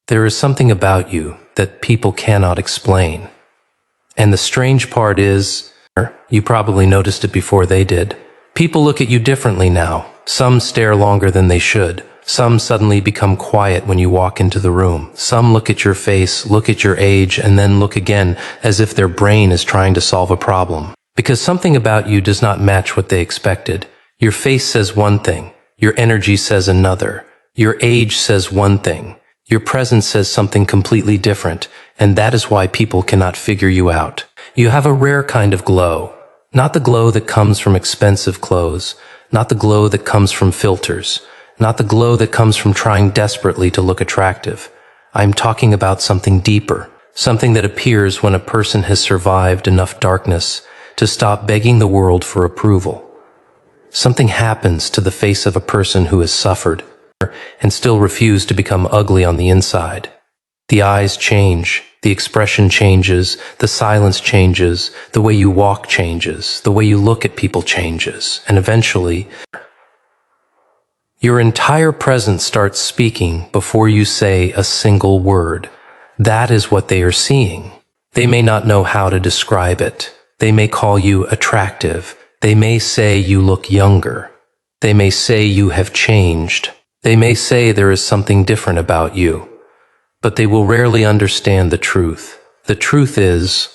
There is something about you that people cannot explain. And the strange part is, you probably noticed it before they did. People look at you differently now. Some stare longer than they should. Some suddenly become quiet when you walk into the room. Some look at your face, look at your age, and then look again as if their brain is trying to solve a problem. Because something about you does not match what they expected. Your face says one thing. Your energy says another. Your age says one thing. Your presence says something completely different, and that is why people cannot figure you out. You have a rare kind of glow. Not the glow that comes from expensive clothes. Not the glow that comes from filters. Not the glow that comes from trying desperately to look attractive. I'm talking about something deeper. Something that appears when a person has survived enough darkness to stop begging the world for approval. Something happens to the face of a person who has suffered and still refuse to become ugly on the inside. The eyes change, the expression changes, the silence changes, the way you walk changes, the way you look at people changes, and eventually, your entire presence starts speaking before you say a single word. That is what they are seeing. They may not know how to describe it. They may call you attractive. They may say you look younger. They may say you have changed. They may say there is something different about you, but they will rarely understand the truth. The truth is,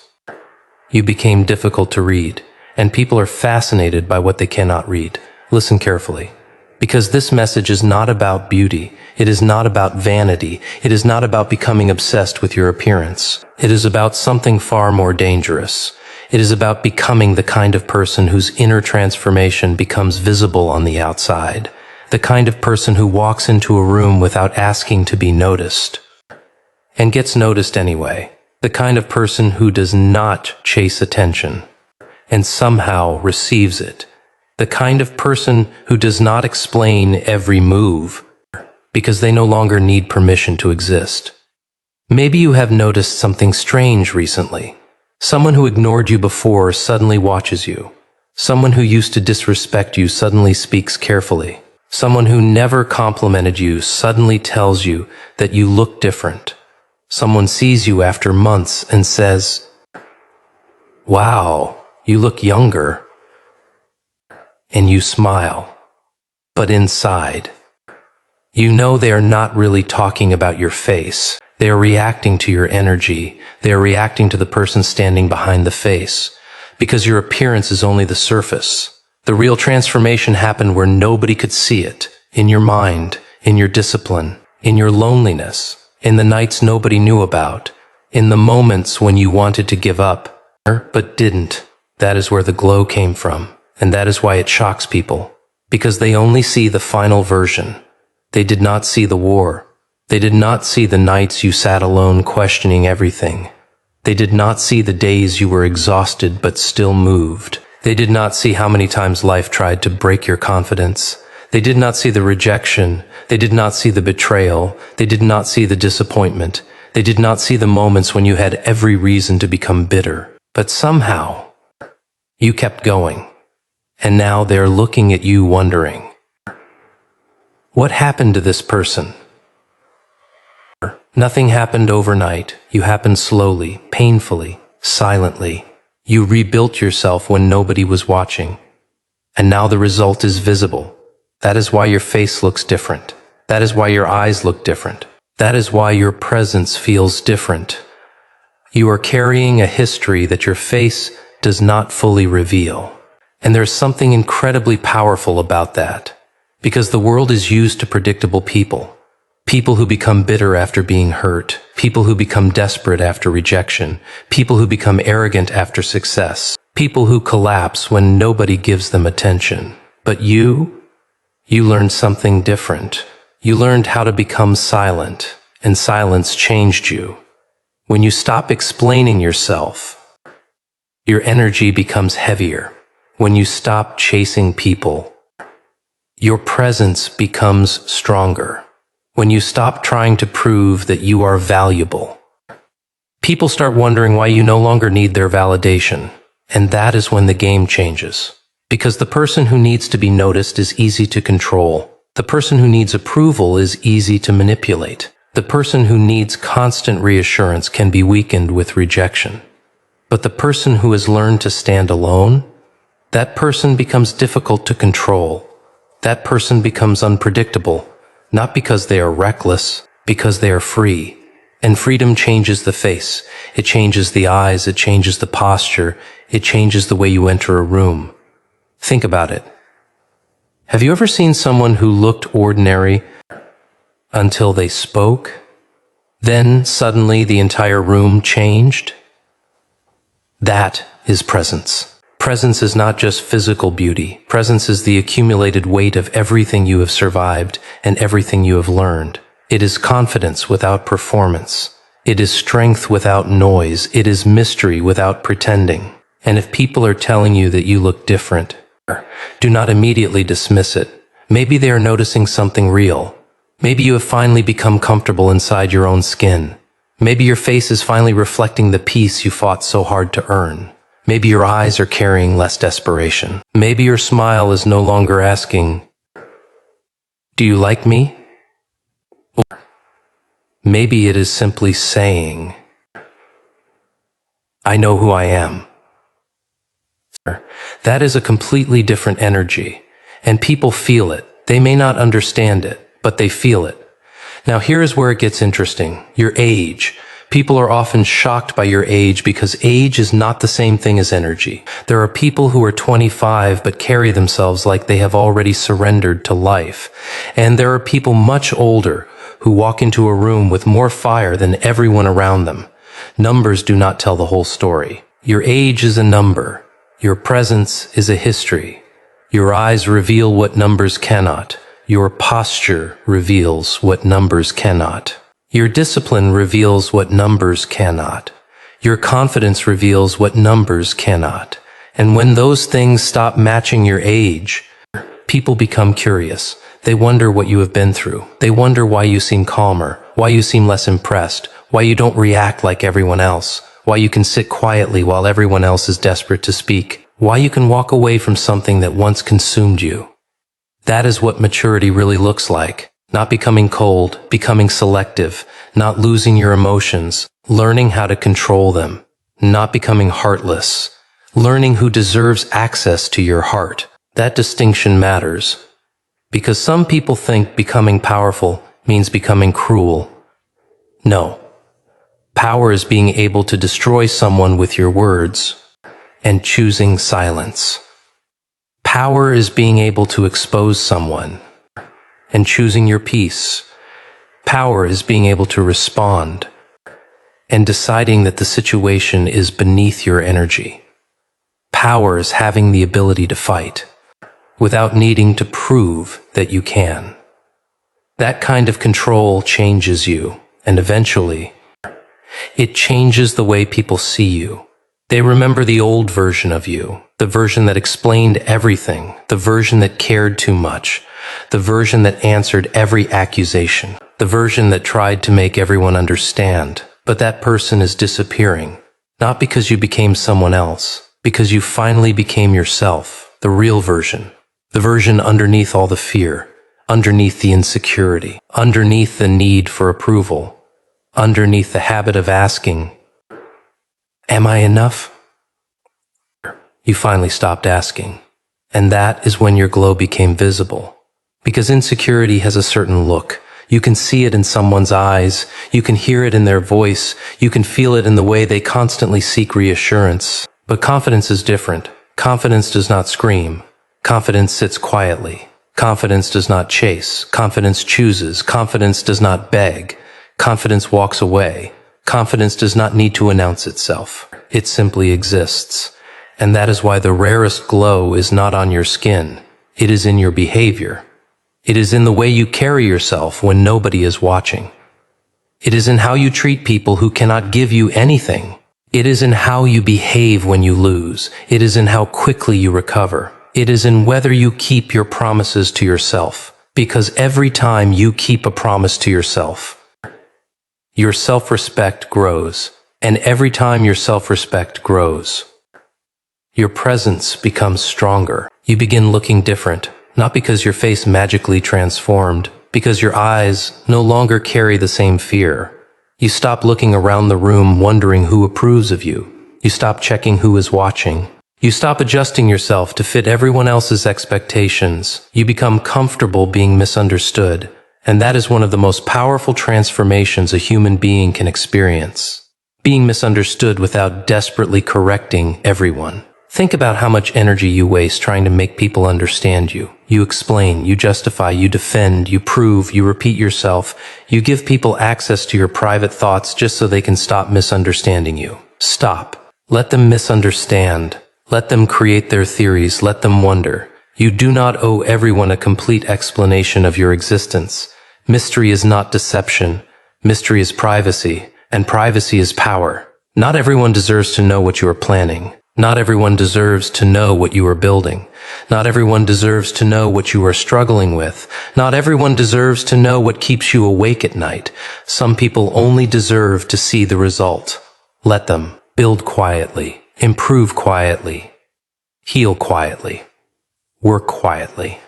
you became difficult to read, and people are fascinated by what they cannot read. Listen carefully, because this message is not about beauty. It is not about vanity. It is not about becoming obsessed with your appearance. It is about something far more dangerous. It is about becoming the kind of person whose inner transformation becomes visible on the outside. The kind of person who walks into a room without asking to be noticed and gets noticed anyway. The kind of person who does not chase attention and somehow receives it. The kind of person who does not explain every move because they no longer need permission to exist. Maybe you have noticed something strange recently. Someone who ignored you before suddenly watches you. Someone who used to disrespect you suddenly speaks carefully. Someone who never complimented you suddenly tells you that you look different. Someone sees you after months and says, "Wow, you look younger." And you smile. But inside, you know they are not really talking about your face. They are reacting to your energy. They are reacting to the person standing behind the face. Because your appearance is only the surface. The real transformation happened where nobody could see it. In your mind, in your discipline, in your loneliness, in the nights nobody knew about, in the moments when you wanted to give up, but didn't. That is where the glow came from. And that is why it shocks people. Because they only see the final version. They did not see the war. They did not see the nights you sat alone questioning everything. They did not see the days you were exhausted but still moved. They did not see how many times life tried to break your confidence. They did not see the rejection. They did not see the betrayal. They did not see the disappointment. They did not see the moments when you had every reason to become bitter. But somehow, you kept going. And now they're looking at you wondering, what happened to this person? Nothing happened overnight. You happened slowly, painfully, silently. You rebuilt yourself when nobody was watching. And now the result is visible. That is why your face looks different. That is why your eyes look different. That is why your presence feels different. You are carrying a history that your face does not fully reveal. And there's something incredibly powerful about that. Because the world is used to predictable people. People who become bitter after being hurt. People who become desperate after rejection. People who become arrogant after success. People who collapse when nobody gives them attention. But you learned something different. You learned how to become silent, and silence changed you. When you stop explaining yourself, your energy becomes heavier. When you stop chasing people, your presence becomes stronger. When you stop trying to prove that you are valuable, people start wondering why you no longer need their validation. And that is when the game changes. Because the person who needs to be noticed is easy to control. The person who needs approval is easy to manipulate. The person who needs constant reassurance can be weakened with rejection. But the person who has learned to stand alone, that person becomes difficult to control. That person becomes unpredictable, not because they are reckless, because they are free. And freedom changes the face. It changes the eyes. It changes the posture. It changes the way you enter a room. Think about it. Have you ever seen someone who looked ordinary until they spoke? Then suddenly the entire room changed? That is presence. Presence is not just physical beauty. Presence is the accumulated weight of everything you have survived and everything you have learned. It is confidence without performance. It is strength without noise. It is mystery without pretending. And if people are telling you that you look different, do not immediately dismiss it. Maybe they are noticing something real. Maybe you have finally become comfortable inside your own skin. Maybe your face is finally reflecting the peace you fought so hard to earn. Maybe your eyes are carrying less desperation. Maybe your smile is no longer asking, "Do you like me?" Or maybe it is simply saying, "I know who I am." That is a completely different energy, and people feel it. They may not understand it, but they feel it. Now here is where it gets interesting. Your age. People are often shocked by your age because age is not the same thing as energy. There are people who are 25 but carry themselves like they have already surrendered to life. And there are people much older who walk into a room with more fire than everyone around them. Numbers do not tell the whole story. Your age is a number. Your presence is a history. Your eyes reveal what numbers cannot. Your posture reveals what numbers cannot. Your discipline reveals what numbers cannot. Your confidence reveals what numbers cannot. And when those things stop matching your age, people become curious. They wonder what you have been through. They wonder why you seem calmer, why you seem less impressed, why you don't react like everyone else, why you can sit quietly while everyone else is desperate to speak, why you can walk away from something that once consumed you. That is what maturity really looks like. Not becoming cold, becoming selective, not losing your emotions, learning how to control them, not becoming heartless, learning who deserves access to your heart. That distinction matters. Because some people think becoming powerful means becoming cruel. No. Power is being able to destroy someone with your words and choosing silence. Power is being able to expose someone and choosing your peace. Power is being able to respond and deciding that the situation is beneath your energy. Power is having the ability to fight without needing to prove that you can. That kind of control changes you, and eventually, it changes the way people see you. They remember the old version of you, the version that explained everything, the version that cared too much, the version that answered every accusation, the version that tried to make everyone understand. But that person is disappearing, not because you became someone else, because you finally became yourself, the real version, the version underneath all the fear, underneath the insecurity, underneath the need for approval, underneath the habit of asking, "Am I enough?" You finally stopped asking. And that is when your glow became visible. Because insecurity has a certain look. You can see it in someone's eyes. You can hear it in their voice. You can feel it in the way they constantly seek reassurance. But confidence is different. Confidence does not scream. Confidence sits quietly. Confidence does not chase. Confidence chooses. Confidence does not beg. Confidence walks away. Confidence does not need to announce itself. It simply exists. And that is why the rarest glow is not on your skin. It is in your behavior. It is in the way you carry yourself when nobody is watching. It is in how you treat people who cannot give you anything. It is in how you behave when you lose. It is in how quickly you recover. It is in whether you keep your promises to yourself. Because every time you keep a promise to yourself, your self-respect grows. And every time your self-respect grows, your presence becomes stronger. You begin looking different, not because your face magically transformed, because your eyes no longer carry the same fear. You stop looking around the room wondering who approves of you. You stop checking who is watching. You stop adjusting yourself to fit everyone else's expectations. You become comfortable being misunderstood, and that is one of the most powerful transformations a human being can experience. Being misunderstood without desperately correcting everyone. Think about how much energy you waste trying to make people understand you. You explain, you justify, you defend, you prove, you repeat yourself. You give people access to your private thoughts just so they can stop misunderstanding you. Stop. Let them misunderstand. Let them create their theories. Let them wonder. You do not owe everyone a complete explanation of your existence. Mystery is not deception. Mystery is privacy, and privacy is power. Not everyone deserves to know what you are planning. Not everyone deserves to know what you are building. Not everyone deserves to know what you are struggling with. Not everyone deserves to know what keeps you awake at night. Some people only deserve to see the result. Let them build quietly, improve quietly, heal quietly, work quietly,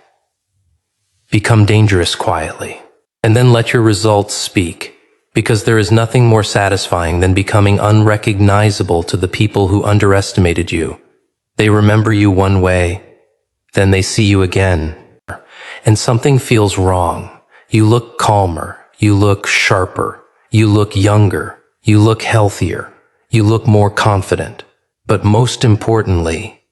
become dangerous quietly, and then let your results speak. Because there is nothing more satisfying than becoming unrecognizable to the people who underestimated you. They remember you one way, then they see you again, and something feels wrong. You look calmer, you look sharper, you look younger, you look healthier, you look more confident. But most importantly,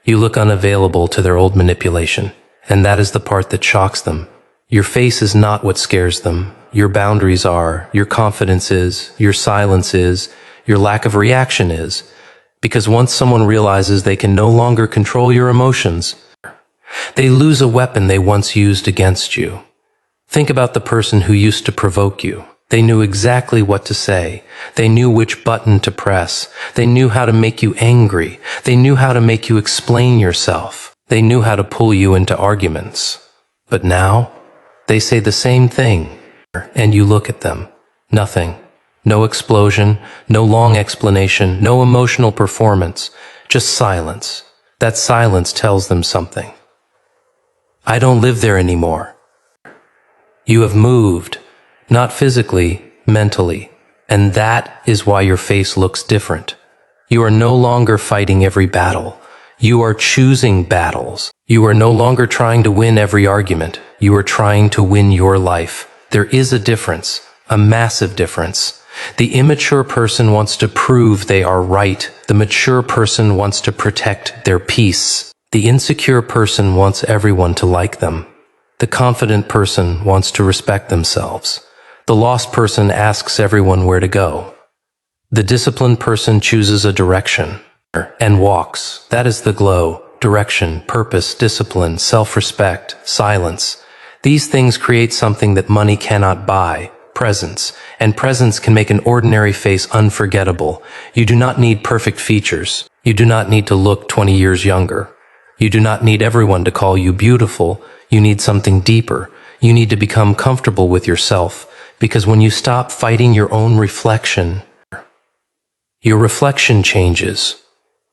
you look unavailable to their old manipulation, and that is the part that shocks them. Your face is not what scares them. Your boundaries are, your confidence is, your silence is, your lack of reaction is. Because once someone realizes they can no longer control your emotions, they lose a weapon they once used against you. Think about the person who used to provoke you. They knew exactly what to say. They knew which button to press. They knew how to make you angry. They knew how to make you explain yourself. They knew how to pull you into arguments. But now, they say the same thing. And you look at them. Nothing. No explosion, no long explanation, no emotional performance, just silence. That silence tells them something. I don't live there anymore. You have moved, not physically, mentally, and that is why your face looks different. You are no longer fighting every battle. You are choosing battles. You are no longer trying to win every argument. You are trying to win your life. There is a difference, a massive difference. The immature person wants to prove they are right. The mature person wants to protect their peace. The insecure person wants everyone to like them. The confident person wants to respect themselves. The lost person asks everyone where to go. The disciplined person chooses a direction and walks. That is the glow. Direction, purpose, discipline, self-respect, silence. These things create something that money cannot buy, presence, and presence can make an ordinary face unforgettable. You do not need perfect features. You do not need to look 20 years younger. You do not need everyone to call you beautiful. You need something deeper. You need to become comfortable with yourself, because when you stop fighting your own reflection, your reflection changes.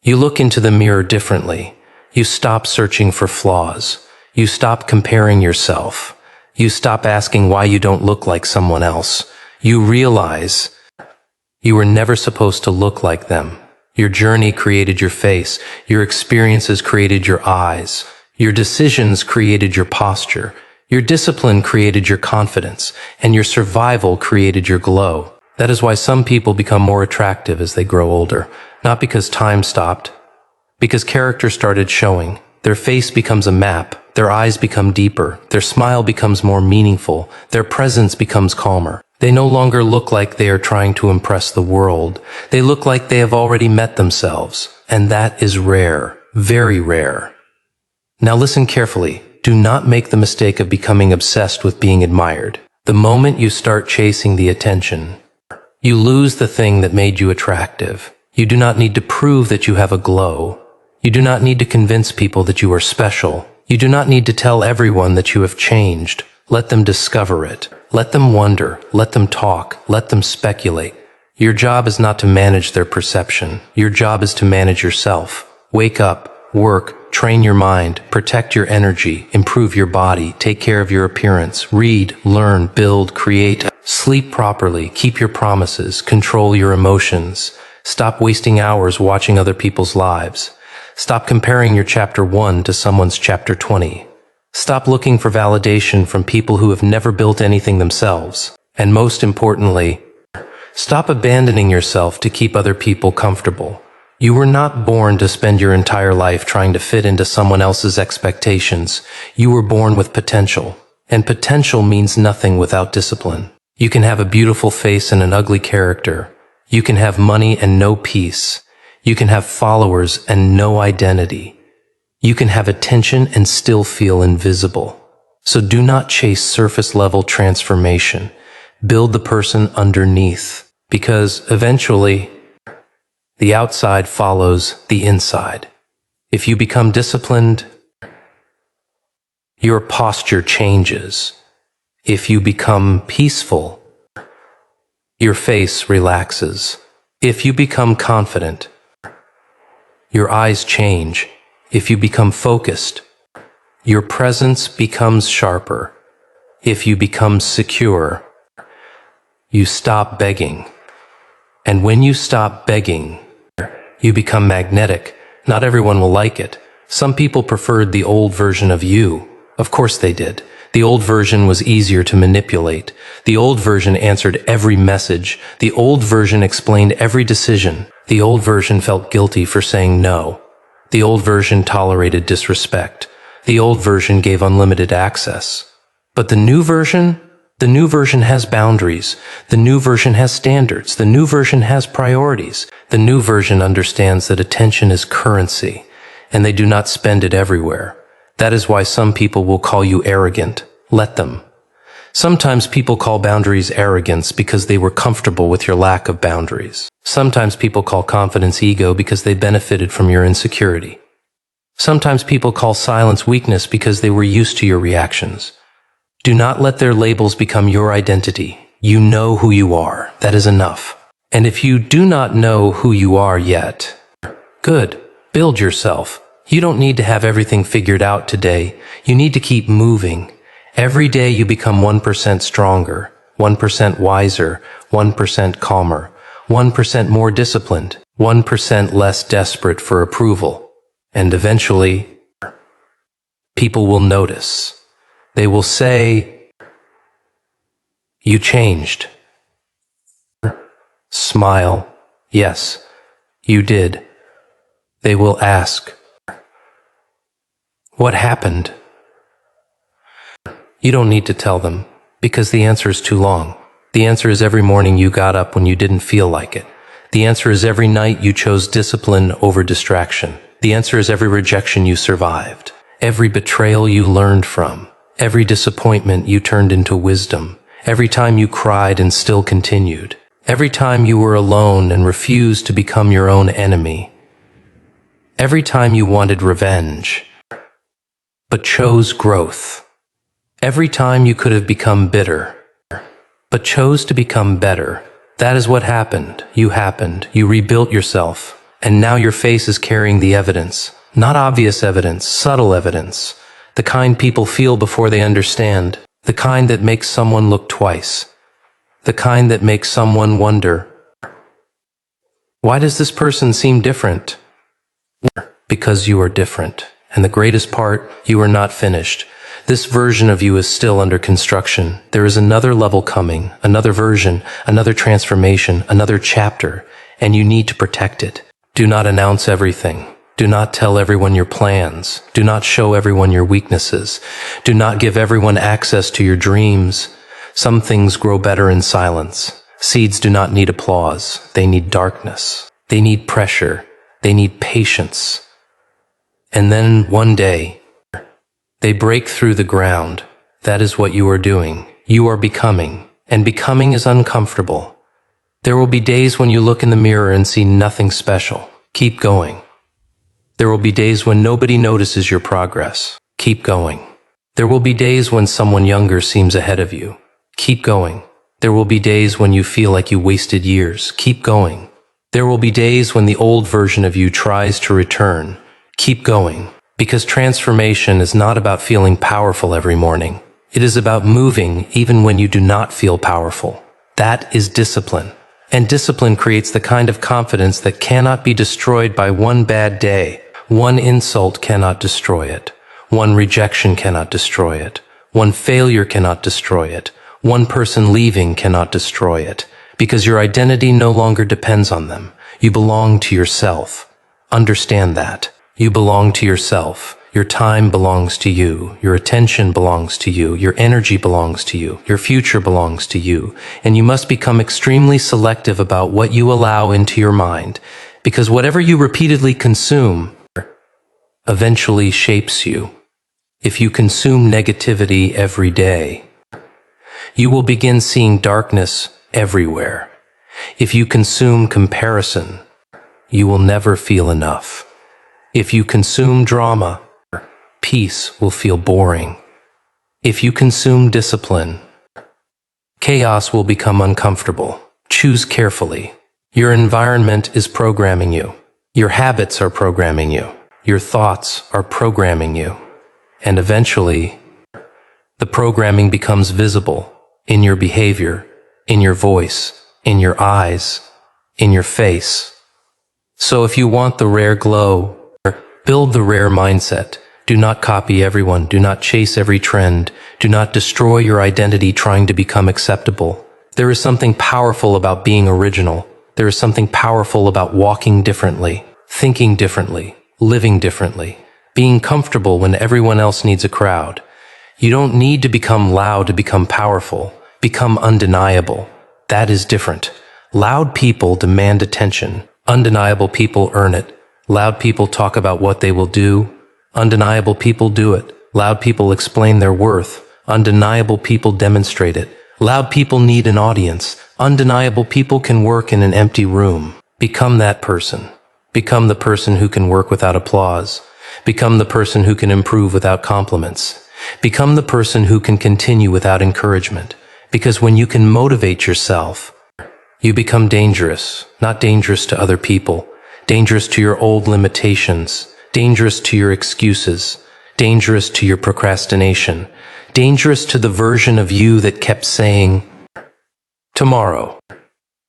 You look into the mirror differently. You stop searching for flaws. You stop comparing yourself. You stop asking why you don't look like someone else. You realize you were never supposed to look like them. Your journey created your face. Your experiences created your eyes. Your decisions created your posture. Your discipline created your confidence. And your survival created your glow. That is why some people become more attractive as they grow older. Not because time stopped. Because character started showing. Their face becomes a map. Their eyes become deeper. Their smile becomes more meaningful. Their presence becomes calmer. They no longer look like they are trying to impress the world. They look like they have already met themselves. And that is rare. Very rare. Now listen carefully. Do not make the mistake of becoming obsessed with being admired. The moment you start chasing the attention, you lose the thing that made you attractive. You do not need to prove that you have a glow. You do not need to convince people that you are special. You do not need to tell everyone that you have changed. Let them discover it. Let them wonder. Let them talk. Let them speculate. Your job is not to manage their perception. Your job is to manage yourself. Wake up. Work, train your mind, protect your energy, improve your body, take care of your appearance, read, learn, build, create, sleep properly, keep your promises, control your emotions. Stop wasting hours watching other people's lives. Stop comparing your chapter 1 to someone's chapter 20. Stop looking for validation from people who have never built anything themselves. And most importantly, stop abandoning yourself to keep other people comfortable. You were not born to spend your entire life trying to fit into someone else's expectations. You were born with potential. And potential means nothing without discipline. You can have a beautiful face and an ugly character. You can have money and no peace. You can have followers and no identity. You can have attention and still feel invisible. So do not chase surface-level transformation. Build the person underneath, because eventually, the outside follows the inside. If you become disciplined, your posture changes. If you become peaceful, your face relaxes. If you become confident, your eyes change. If you become focused, your presence becomes sharper. If you become secure, you stop begging. And when you stop begging, you become magnetic. Not everyone will like it. Some people preferred the old version of you. Of course they did. The old version was easier to manipulate. The old version answered every message. The old version explained every decision. The old version felt guilty for saying no. The old version tolerated disrespect. The old version gave unlimited access. But the new version has boundaries. The new version has standards. The new version has priorities. The new version understands that attention is currency, and they do not spend it everywhere. That is why some people will call you arrogant. Let them. Sometimes people call boundaries arrogance because they were comfortable with your lack of boundaries. Sometimes people call confidence ego because they benefited from your insecurity. Sometimes people call silence weakness because they were used to your reactions. Do not let their labels become your identity. You know who you are. That is enough. And if you do not know who you are yet, good. Build yourself. You don't need to have everything figured out today. You need to keep moving. Every day you become 1% stronger, 1% wiser, 1% calmer, 1% more disciplined, 1% less desperate for approval. And eventually, people will notice. They will say, "You changed." Smile, "Yes, you did." They will ask, "What happened?" You don't need to tell them, because the answer is too long. The answer is every morning you got up when you didn't feel like it. The answer is every night you chose discipline over distraction. The answer is every rejection you survived. Every betrayal you learned from. Every disappointment you turned into wisdom. Every time you cried and still continued. Every time you were alone and refused to become your own enemy. Every time you wanted revenge, but chose growth. Every time you could have become bitter, but chose to become better. That is what happened. You rebuilt yourself, and now your face is carrying the evidence. Not obvious evidence, subtle evidence. The kind people feel before they understand. The kind that makes someone look twice. The kind that makes someone wonder, why does this person seem different? Because you are different. And the greatest part, you are not finished. This version of you is still under construction. There is another level coming, another version, another transformation, another chapter, and you need to protect it. Do not announce everything. Do not tell everyone your plans. Do not show everyone your weaknesses. Do not give everyone access to your dreams. Some things grow better in silence. Seeds do not need applause. They need darkness. They need pressure. They need patience. And then one day, they break through the ground. That is what you are doing. You are becoming. And becoming is uncomfortable. There will be days when you look in the mirror and see nothing special. Keep going. There will be days when nobody notices your progress. Keep going. There will be days when someone younger seems ahead of you. Keep going. There will be days when you feel like you wasted years. Keep going. There will be days when the old version of you tries to return. Keep going, because transformation is not about feeling powerful every morning. It is about moving even when you do not feel powerful. That is discipline. And discipline creates the kind of confidence that cannot be destroyed by one bad day. One insult cannot destroy it. One rejection cannot destroy it. One failure cannot destroy it. One person leaving cannot destroy it. Because your identity no longer depends on them. You belong to yourself. Understand that. You belong to yourself. Your time belongs to you. Your attention belongs to you. Your energy belongs to you. Your future belongs to you. And you must become extremely selective about what you allow into your mind. Because whatever you repeatedly consume eventually shapes you. If you consume negativity every day, you will begin seeing darkness everywhere. If you consume comparison, you will never feel enough. If you consume drama, peace will feel boring. If you consume discipline, chaos will become uncomfortable. Choose carefully. Your environment is programming you. Your habits are programming you. Your thoughts are programming you. And eventually, the programming becomes visible in your behavior, in your voice, in your eyes, in your face. So if you want the rare glow, build the rare mindset. Do not copy everyone. Do not chase every trend. Do not destroy your identity trying to become acceptable. There is something powerful about being original. There is something powerful about walking differently, thinking differently, living differently, being comfortable when everyone else needs a crowd. You don't need to become loud to become powerful. Become undeniable. That is different. Loud people demand attention. Undeniable people earn it. Loud people talk about what they will do. Undeniable people do it. Loud people explain their worth. Undeniable people demonstrate it. Loud people need an audience. Undeniable people can work in an empty room. Become that person. Become the person who can work without applause. Become the person who can improve without compliments. Become the person who can continue without encouragement. Because when you can motivate yourself, you become dangerous. Not dangerous to other people. Dangerous to your old limitations. Dangerous to your excuses, dangerous to your procrastination, dangerous to the version of you that kept saying, tomorrow.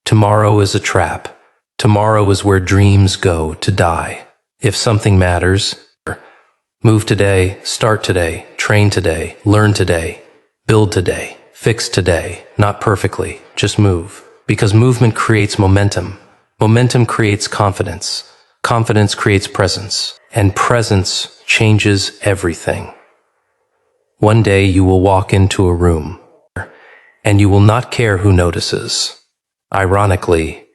Tomorrow is a trap. Tomorrow is where dreams go to die. If something matters, move today, start today, train today, learn today, build today, fix today, not perfectly, just move. Because movement creates momentum. Momentum creates confidence. Confidence creates presence, and presence changes everything. One day you will walk into a room, and you will not care who notices. Ironically,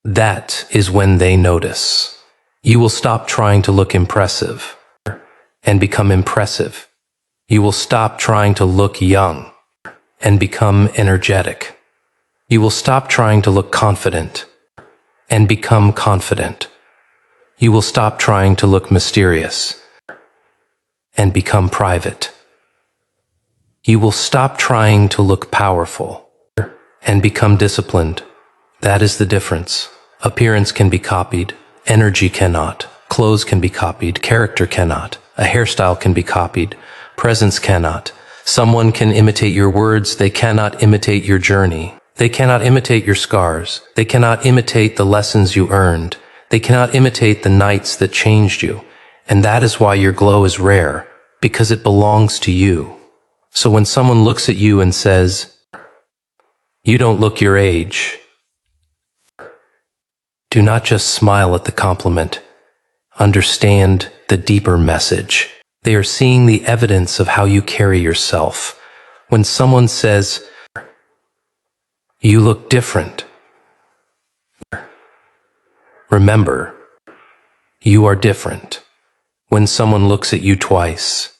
that is when they notice. You will stop trying to look impressive, and become impressive. You will stop trying to look young, and become energetic. You will stop trying to look confident, and become confident. You will stop trying to look mysterious and become private. You will stop trying to look powerful and become disciplined. That is the difference. Appearance can be copied. Energy cannot. Clothes can be copied. Character cannot. A hairstyle can be copied. Presence cannot. Someone can imitate your words. They cannot imitate your journey. They cannot imitate your scars. They cannot imitate the lessons you earned. They cannot imitate the nights that changed you. And that is why your glow is rare, because it belongs to you. So when someone looks at you and says, you don't look your age, do not just smile at the compliment. Understand the deeper message. They are seeing the evidence of how you carry yourself. When someone says, you look different, remember, you are different. When someone looks at you twice,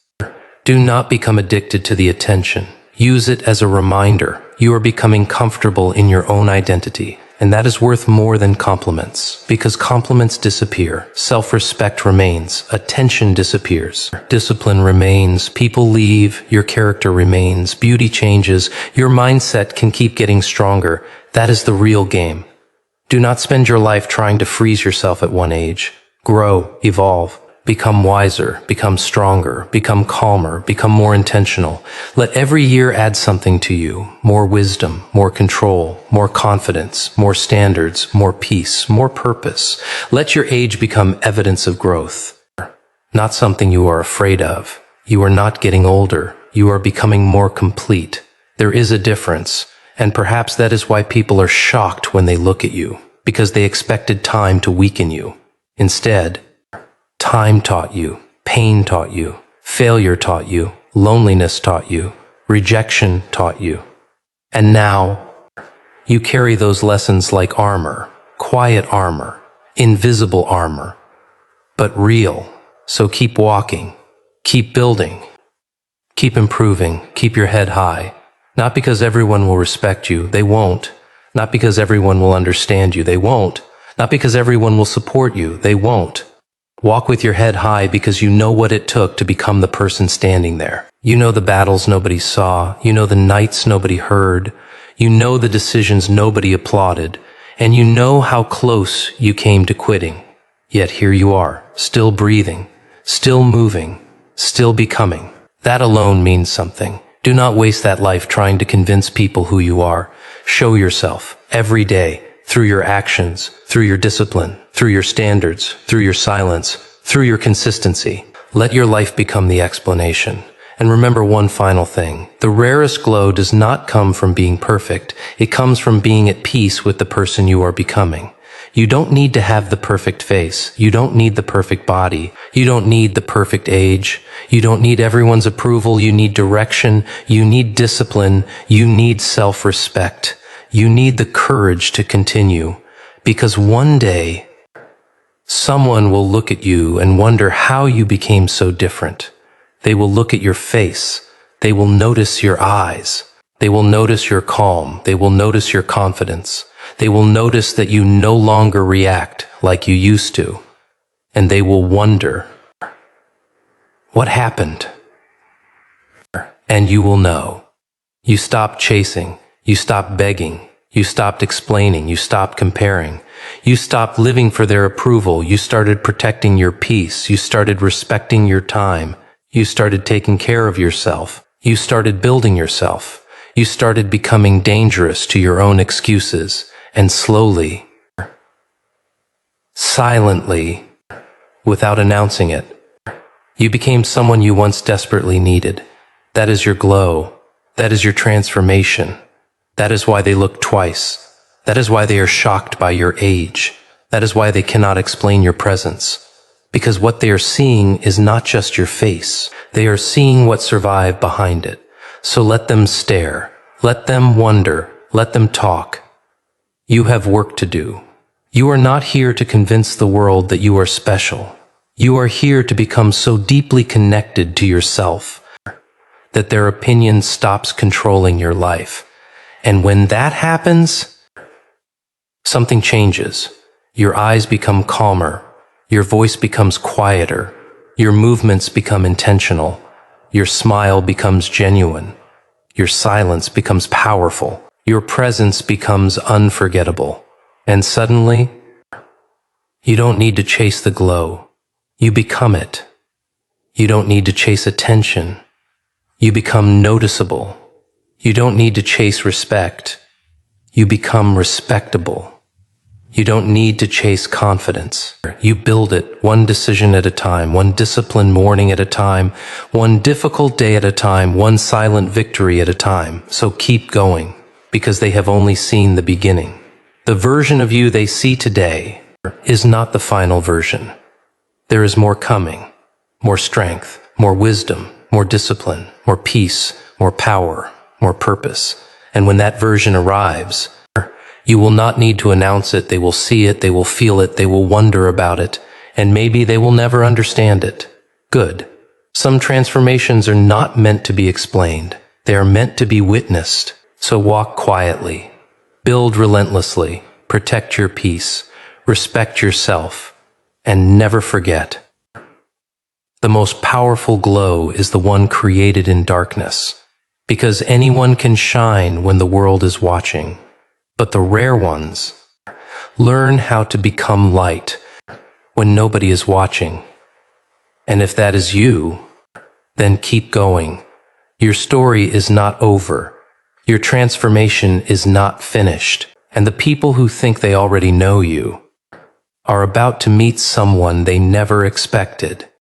do not become addicted to the attention. Use it as a reminder. You are becoming comfortable in your own identity, and that is worth more than compliments. Because compliments disappear, self-respect remains, attention disappears, discipline remains, people leave, your character remains, beauty changes, your mindset can keep getting stronger. That is the real game. Do not spend your life trying to freeze yourself at one age. Grow, evolve, Become wiser, become stronger, become calmer, become more intentional. Let every year add something to you. More wisdom, more control, more confidence, more standards, more peace, more purpose. Let your age become evidence of growth, not something you are afraid of. You are not getting older. You are becoming more complete. There is a difference, and perhaps that is why people are shocked when they look at you, because they expected time to weaken you. Instead, time taught you, pain taught you, failure taught you, loneliness taught you, rejection taught you. And now, you carry those lessons like armor, quiet armor, invisible armor, but real. So keep walking, keep building, keep improving, keep your head high. Not because everyone will respect you, they won't. Not because everyone will understand you, they won't. Not because everyone will support you, they won't. Walk with your head high because you know what it took to become the person standing there. You know the battles nobody saw. You know the nights nobody heard. You know the decisions nobody applauded. And you know how close you came to quitting. Yet here you are, still breathing, still moving, still becoming. That alone means something. Do not waste that life trying to convince people who you are. Show yourself every day. Through your actions, through your discipline, through your standards, through your silence, through your consistency. Let your life become the explanation. And remember one final thing. The rarest glow does not come from being perfect. It comes from being at peace with the person you are becoming. You don't need to have the perfect face. You don't need the perfect body. You don't need the perfect age. You don't need everyone's approval. You need direction. You need discipline. You need self-respect. You need the courage to continue, because one day, someone will look at you and wonder how you became so different. They will look at your face. They will notice your eyes. They will notice your calm. They will notice your confidence. They will notice that you no longer react like you used to. And they will wonder, what happened? And you will know. You stopped chasing. You stopped begging. You stopped explaining. You stopped comparing. You stopped living for their approval. You started protecting your peace. You started respecting your time. You started taking care of yourself. You started building yourself. You started becoming dangerous to your own excuses. And slowly, silently, without announcing it, you became someone you once desperately needed. That is your glow. That is your transformation. That is why they look twice. That is why they are shocked by your age. That is why they cannot explain your presence. Because what they are seeing is not just your face. They are seeing what survived behind it. So let them stare. Let them wonder. Let them talk. You have work to do. You are not here to convince the world that you are special. You are here to become so deeply connected to yourself that their opinion stops controlling your life. And when that happens, something changes. Your eyes become calmer. Your voice becomes quieter. Your movements become intentional. Your smile becomes genuine. Your silence becomes powerful. Your presence becomes unforgettable. And suddenly, you don't need to chase the glow. You become it. You don't need to chase attention. You become noticeable. You don't need to chase respect. You become respectable. You don't need to chase confidence. You build it one decision at a time, one disciplined morning at a time, one difficult day at a time, one silent victory at a time. So keep going, because they have only seen the beginning. The version of you they see today is not the final version. There is more coming, more strength, more wisdom, more discipline, more peace, more power, more purpose. And when that version arrives, you will not need to announce it. They will see it. They will feel it. They will wonder about it. And maybe they will never understand it. Good. Some transformations are not meant to be explained. They are meant to be witnessed. So walk quietly. Build relentlessly. Protect your peace. Respect yourself. And never forget. The most powerful glow is the one created in darkness. Because anyone can shine when the world is watching. But the rare ones learn how to become light when nobody is watching. And if that is you, then keep going. Your story is not over. Your transformation is not finished. And the people who think they already know you are about to meet someone they never expected.